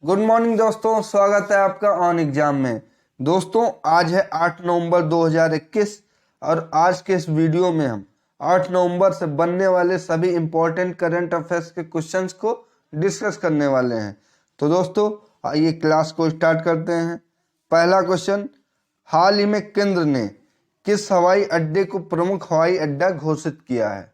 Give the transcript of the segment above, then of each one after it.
Good morning दोस्तों, स्वागत है आपका ऑन एग्जाम में। दोस्तों आज है 8 नवंबर 2021 और आज के इस वीडियो में हम 8 नवंबर से बनने वाले सभी इंपॉर्टेंट करंट अफेयर्स के क्वेश्चंस को डिस्कस करने वाले हैं। तो दोस्तों आइए क्लास को स्टार्ट करते हैं। पहला क्वेश्चन, हाल ही में केंद्र ने किस हवाई अड्डे को प्रमुख हवाई अड्डा घोषित किया है?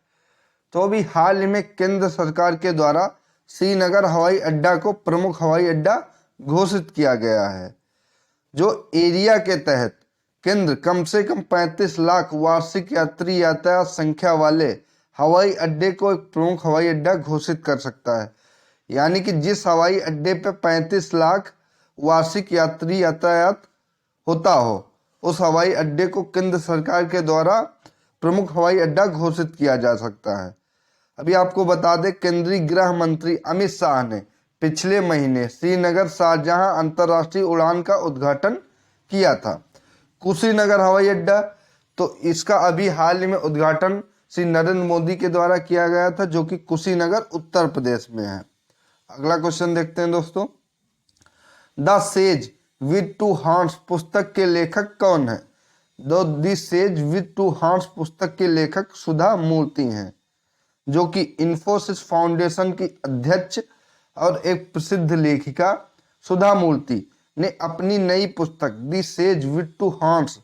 तो अभी हाल ही में केंद्र सरकार के द्वारा श्रीनगर हवाई अड्डा को प्रमुख हवाई अड्डा घोषित किया गया है। जो एरिया के तहत केंद्र कम से कम 35 लाख वार्षिक यात्री यातायात संख्या वाले हवाई अड्डे को एक प्रमुख हवाई अड्डा घोषित कर सकता है। यानी कि जिस हवाई अड्डे पे 35 लाख वार्षिक यात्री यातायात होता हो, उस हवाई अड्डे को केंद्र सरकार के द्वारा प्रमुख हवाई अड्डा घोषित किया जा सकता है। अभी आपको बता दें, केंद्रीय गृह मंत्री अमित शाह ने पिछले महीने श्रीनगर शाहजहां अंतर्राष्ट्रीय उड़ान का उद्घाटन किया था। कुशीनगर हवाई अड्डा, तो इसका अभी हाल ही में उद्घाटन श्री नरेंद्र मोदी के द्वारा किया गया था, जो कि कुशीनगर उत्तर प्रदेश में है। अगला क्वेश्चन देखते हैं दोस्तों। The sage with two horns पुस्तक के लेखक कौन है? The sage with two horns पुस्तक के लेखक सुधा मूर्ति हैं, जो कि इन्फोसिस फाउंडेशन की अध्यक्ष और एक प्रसिद्ध लेखिका सुधा मूर्ति ने अपनी नई पुस्तक the sage with two horns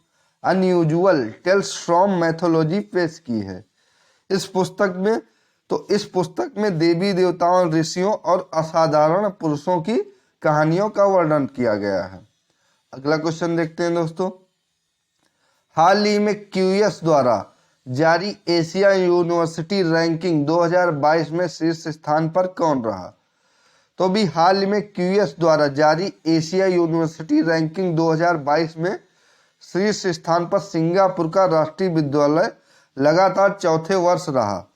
unusual tales from mythology पेश की है। इस पुस्तक में देवी देवताओं, ऋषियों और असाधारण पुरुषों की कहानियों का वर्णन किया गया है। अगला क्वेश्चन देखते हैं दोस्तों। हाल ही में क्यूएस द्वारा जारी एशिया यूनिवर्सिटी रैंकिंग 2022 में शीर्ष स्थान पर कौन रहा? तो भी हाल ही में क्यूएस द्वारा जारी एशिया यूनिवर्सिटी रैंकिंग 2022 में शीर्ष स्थान पर सिंगापुर का राष्ट्रीय विद्यालय लगातार चौथे वर्ष रहा।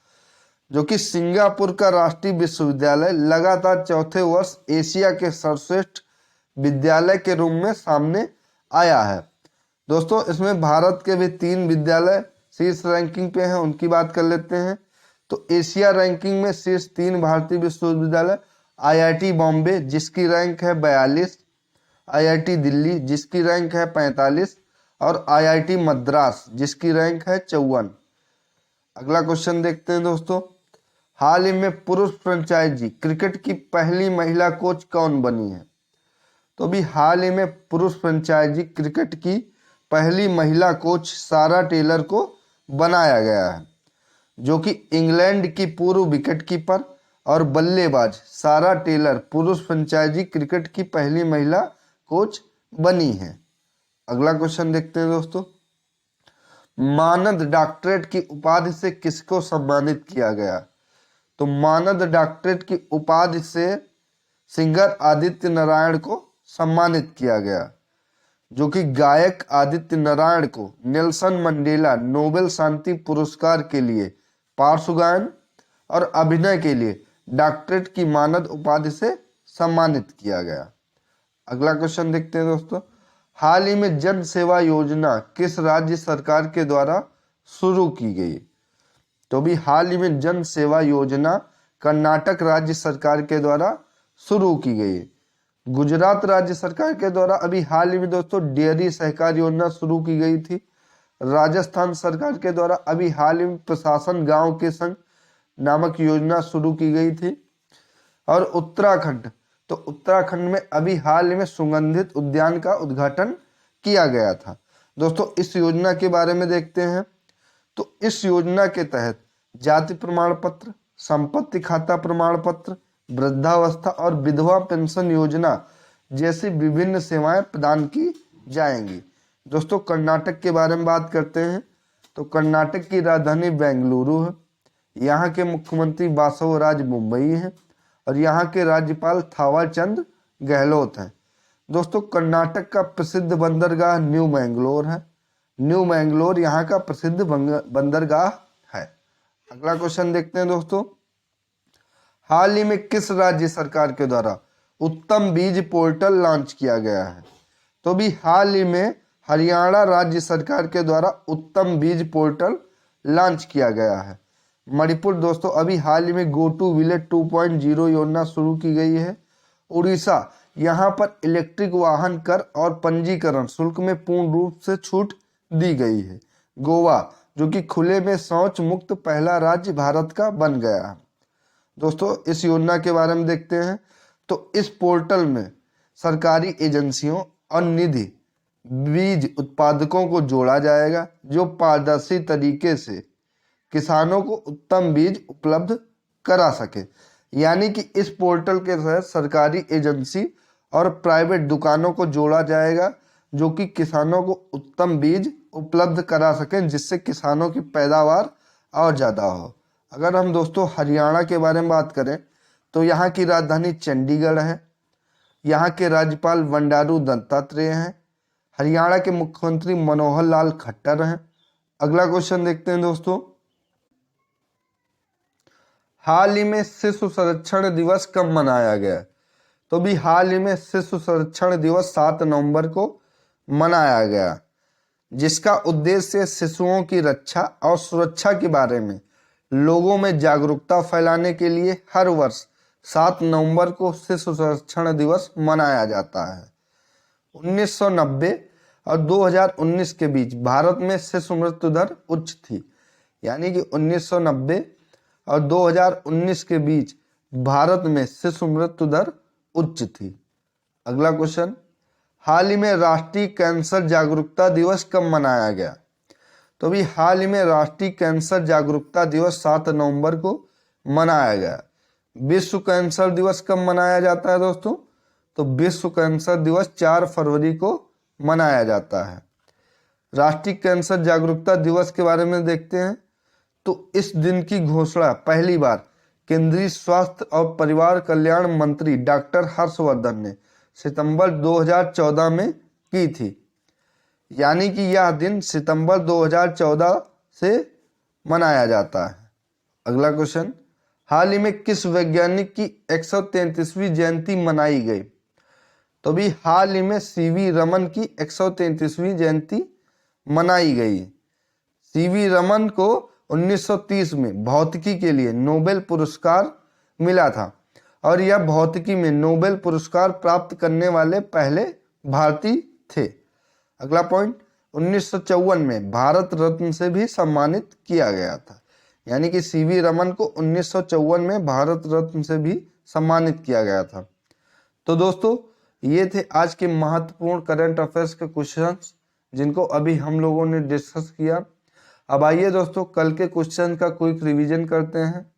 जो कि सिंगापुर का राष्ट्रीय विश्वविद्यालय लगातार चौथे वर्ष एशिया के सर्वश्रेष्ठ विद्यालय के रूप में सामने आया है। दोस्तों इसमें भारत के भी 3 विद्यालय शीर्ष रैंकिंग पे हैं, उनकी बात कर लेते हैं। तो एशिया रैंकिंग में शीर्ष 3 भारतीय विश्वविद्यालय, आईआईटी बॉम्बे जिसकी रैंक है 42, आईआईटी दिल्ली जिसकी रैंक है 45 और आईआईटी मद्रास जिसकी रैंक है 54। अगला क्वेश्चन देखते हैं दोस्तों। हाल ही में पुरुष फ्रेंचाइजी क्रिकेट की पहली महिला कोच कौन बनी है? तो भी हाल ही में पुरुष फ्रेंचाइजी क्रिकेट की पहली महिला कोच सारा टेलर को बनाया गया है, जो कि इंग्लैंड की पूर्व विकेटकीपर और बल्लेबाज सारा टेलर पुरुष फ्रेंचाइजी क्रिकेट की पहली महिला कोच बनी है। अगला क्वेश्चन देखते हैं दोस्तों। मानद डॉक्टरेट की उपाधि से किसको सम्मानित किया गया? तो मानद डॉक्टरेट की उपाधि से सिंगर आदित्य नारायण को सम्मानित किया गया, जो कि गायक आदित्य नारायण को नेल्सन मंडेला नोबेल शांति पुरस्कार के लिए पार्श्व गायन और अभिनय के लिए डॉक्टरेट की मानद उपाधि से सम्मानित किया गया। अगला क्वेश्चन देखते हैं दोस्तों। हाल ही में जन सेवा योजना किस राज्य सरकार के द्वारा शुरू की गई? तो भी हाल ही में जन सेवा योजना कर्नाटक राज्य सरकार के द्वारा शुरू की गई। गुजरात राज्य सरकार के द्वारा अभी हाल ही में दोस्तों डेयरी सहकार योजना शुरू की गई थी। राजस्थान सरकार के द्वारा अभी हाल ही में प्रशासन गांव के संग नामक योजना शुरू की गई थी। और उत्तराखंड में अभी हाल ही में सुगंधित उद्यान का उद्घाटन किया गया था। दोस्तों इस योजना के बारे में देखते हैं। तो इस योजना के तहत जाति प्रमाण पत्र, संपत्ति खाता प्रमाण पत्र, वृद्धावस्था और विधवा पेंशन योजना जैसी विभिन्न सेवाएं प्रदान की जाएंगी। दोस्तों कर्नाटक के बारे में बात करते हैं। तो कर्नाटक की राजधानी बेंगलुरु है, यहाँ के मुख्यमंत्री बासवराज मुंबई हैं और यहाँ के राज्यपाल थावरचंद गहलोत हैं। दोस्तों कर्नाटक का प्रसिद्ध बंदरगाह न्यू मैंगलोर है। न्यू मैंगलोर यहाँ का प्रसिद्ध बंदरगाह है। अगला क्वेश्चन देखते हैं दोस्तों। हाल ही में किस राज्य सरकार के द्वारा उत्तम बीज पोर्टल लॉन्च किया गया है? तो भी हाल ही में हरियाणा राज्य सरकार के द्वारा उत्तम बीज पोर्टल लॉन्च किया गया है। मणिपुर दोस्तों अभी हाल ही में गो टू विलेज 2.0 योजना शुरू की गई है। उड़ीसा यहाँ पर इलेक्ट्रिक वाहन कर और पंजीकरण शुल्क में पूर्ण रूप से छूट दी गई है। गोवा जो कि खुले में शौच मुक्त पहला राज्य भारत का बन गया है। दोस्तों इस योजना के बारे में देखते हैं। तो इस पोर्टल में सरकारी एजेंसियों और निधि बीज उत्पादकों को जोड़ा जाएगा जो पारदर्शी तरीके से किसानों को उत्तम बीज उपलब्ध करा सके। यानी कि इस पोर्टल के तहत सरकारी एजेंसी और प्राइवेट दुकानों को जोड़ा जाएगा जो कि किसानों को उत्तम बीज उपलब्ध करा सकें, जिससे किसानों की पैदावार और ज़्यादा हो। अगर हम दोस्तों हरियाणा के बारे में बात करें तो यहाँ की राजधानी चंडीगढ़ है। यहाँ के राज्यपाल बंडारू दत्तात्रेय हैं। हरियाणा के मुख्यमंत्री मनोहर लाल खट्टर हैं। अगला क्वेश्चन देखते हैं दोस्तों। हाल ही में शिशु संरक्षण दिवस कब मनाया गया? तो भी हाल ही में शिशु संरक्षण दिवस 7 नवंबर को मनाया गया, जिसका उद्देश्य शिशुओं की रक्षा और सुरक्षा के बारे में लोगों में जागरूकता फैलाने के लिए हर वर्ष 7 नवंबर को शिशु संरक्षण दिवस मनाया जाता है। 1990 और 2019 के बीच भारत में शिशु मृत्यु दर उच्च थी। यानी कि 1990 और 2019 के बीच भारत में शिशु मृत्यु दर उच्च थी। अगला क्वेश्चन, हाल ही में राष्ट्रीय कैंसर जागरूकता दिवस कब मनाया गया? तो भी हाल ही में राष्ट्रीय कैंसर जागरूकता दिवस 7 नवंबर को मनाया गया। विश्व कैंसर दिवस कब मनाया जाता है दोस्तों? तो विश्व कैंसर दिवस 4 फरवरी को मनाया जाता है। राष्ट्रीय कैंसर जागरूकता दिवस के बारे में देखते हैं। तो इस दिन की घोषणा पहली बार केंद्रीय स्वास्थ्य और परिवार कल्याण मंत्री डॉक्टर हर्षवर्धन ने सितंबर 2014 में की थी। यानी कि यह दिन सितंबर 2014 से मनाया जाता है। अगला क्वेश्चन, हाल ही में किस वैज्ञानिक की 133वीं जयंती मनाई गई? तो भी हाल ही में सीवी रमन की 133वीं जयंती मनाई गई। सीवी रमन को 1930 में भौतिकी के लिए नोबेल पुरस्कार मिला था और यह भौतिकी में नोबेल पुरस्कार प्राप्त करने वाले पहले भारतीय थे। अगला पॉइंट, 1954 में भारत रत्न से भी सम्मानित किया गया था। यानी कि सीवी रमन को 1954 में भारत रत्न से भी सम्मानित किया गया था। तो दोस्तों ये थे आज के महत्वपूर्ण करंट अफेयर्स के क्वेश्चंस जिनको अभी हम लोगों ने डिस्कस किया। अब आइए दोस्तों कल के क्वेश्चन का क्विक रिवीजन करते हैं।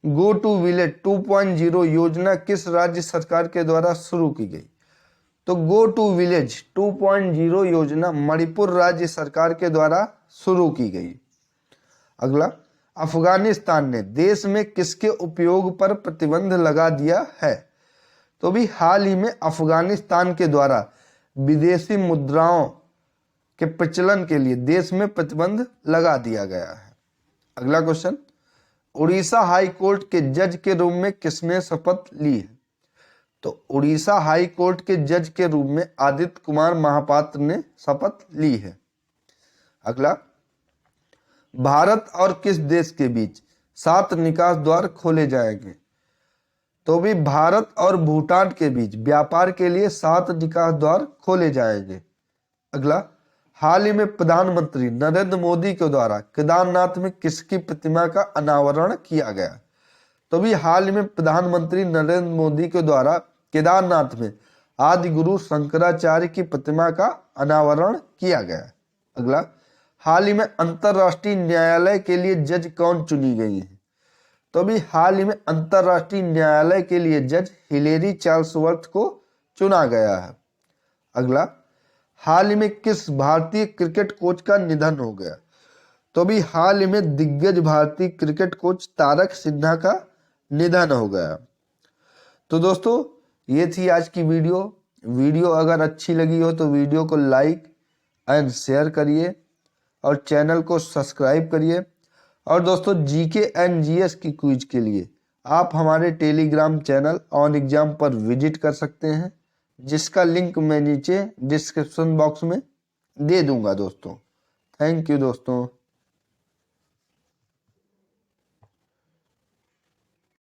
गो टू विलेज 2.0 योजना किस राज्य सरकार के द्वारा शुरू की गई? तो गो टू विलेज 2.0 योजना मणिपुर राज्य सरकार के द्वारा शुरू की गई। अगला, अफगानिस्तान ने देश में किसके उपयोग पर प्रतिबंध लगा दिया है? तो भी हाल ही में अफगानिस्तान के द्वारा विदेशी मुद्राओं के प्रचलन के लिए देश में प्रतिबंध लगा दिया गया है। अगला क्वेश्चन, उड़ीसा हाई कोर्ट के जज के रूप में किसने शपथ ली है? तो उड़ीसा हाई कोर्ट के जज के रूप में आदित्य कुमार महापात्र ने शपथ ली है। अगला, भारत और किस देश के बीच 7 निकास द्वार खोले जाएंगे? तो भी भारत और भूटान के बीच व्यापार के लिए 7 निकास द्वार खोले जाएंगे। अगला, हाल ही में प्रधानमंत्री नरेंद्र मोदी के द्वारा केदारनाथ में किसकी प्रतिमा का अनावरण किया गया? तो भी हाल ही में प्रधानमंत्री नरेंद्र मोदी के द्वारा केदारनाथ में आदि गुरु शंकराचार्य की प्रतिमा का अनावरण किया गया। अगला, हाल ही में अंतरराष्ट्रीय न्यायालय के लिए जज कौन चुनी गई है? तो भी हाल ही में अंतरराष्ट्रीय न्यायालय के लिए जज हिलेरी चार्ल्सवर्थ को चुना गया है। अगला, हाल ही में किस भारतीय क्रिकेट कोच का निधन हो गया? तो भी हाल ही में दिग्गज भारतीय क्रिकेट कोच तारक सिन्हा का निधन हो गया। तो दोस्तों ये थी आज की वीडियो अगर अच्छी लगी हो तो वीडियो को लाइक एंड शेयर करिए और चैनल को सब्सक्राइब करिए। और दोस्तों जीके एंड जीएस की क्विज के लिए आप हमारे टेलीग्राम चैनल ऑन एग्जाम पर विजिट कर सकते हैं, जिसका लिंक मैं नीचे डिस्क्रिप्शन बॉक्स में दे दूंगा दोस्तों। थैंक यू दोस्तों।